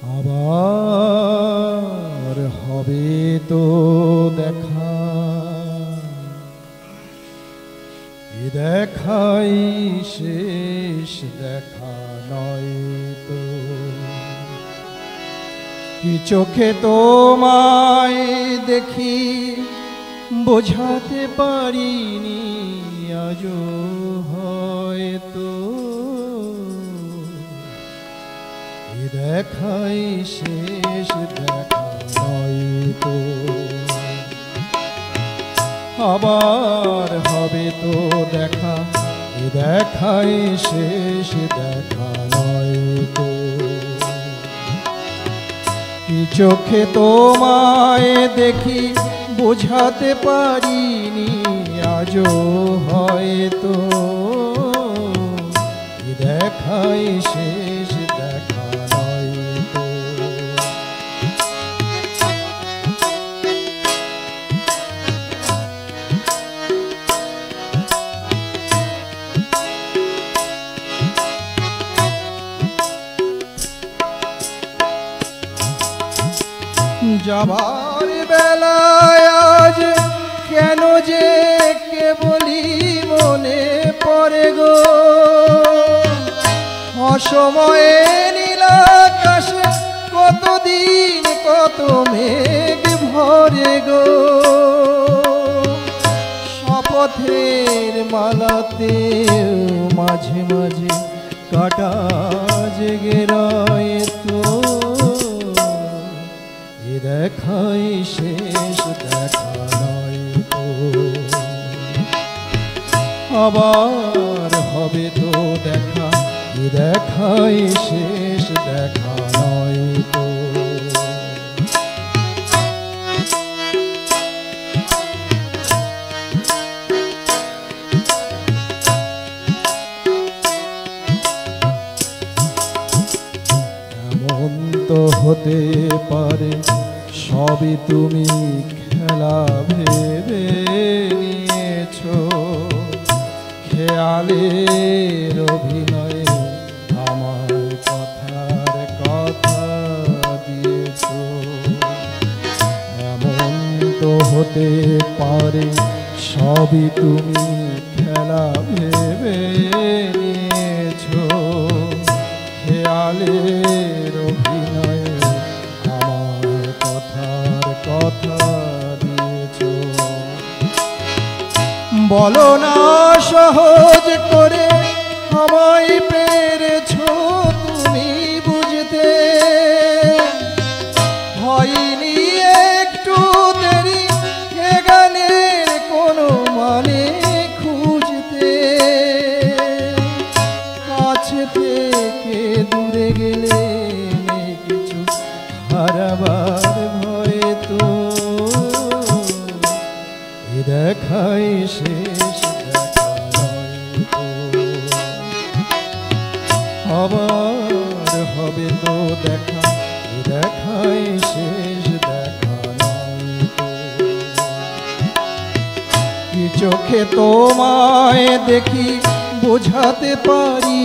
আবার হবে তো দেখা, এ দেখাই শেষ দেখা নয় তো। কি চোখে তোমায় দেখি বোঝাতে পারিনি আজও হয়তো, এ দেখাই শেষ দেখা নয়তো। আবার হবে তো দেখা, এ দেখাই শেষ দেখা নয়তো। কি চোখে তোমায় দেখি বোঝাতে পারিনি আজও হয়তো, এ দেখাই শেষ দেখা নয়তো। যাবার বেলায় আজ কেন যে কেবলই মনে পড়ে গো, অসময়ে নীল আকাশে কতদিন কত মেঘ ভরে গো। শপথের মালাতে মাঝে মাঝে কাটা জেগে রয় তো, এ দেখাই শেষ দেখা নয়তো। আবার হবে তো দেখা, এ দেখাই শেষ দেখা নয়তো। এমন তো হতে পারে সবই তুমি খেলা ভেবে নিয়েছো, খেয়ালের অভিনয়ে আমার কথার কথা দিয়েছো। এমন তো হতে পারে সবই তুমি খেলা ভেবে নিয়েছো, খেয়ালের অভিনয়ে আমার কথার কথা দিয়েছো। বলো না সহজ করে আমায় পেরেছো তুমি বুঝতে, হয়নি একটু দেরি এ গানের কোনো মানে খুঁজতে। কাছে থেকে দূরে গেলে কিছু হারাবার ভয় তো, এ দেখাই শেষ দেখা নয়তো। আবার হবে তো দেখা, এ দেখাই শেষ দেখা নয়তো। কি চোখে তোমায় দেখি বোঝাতে পারি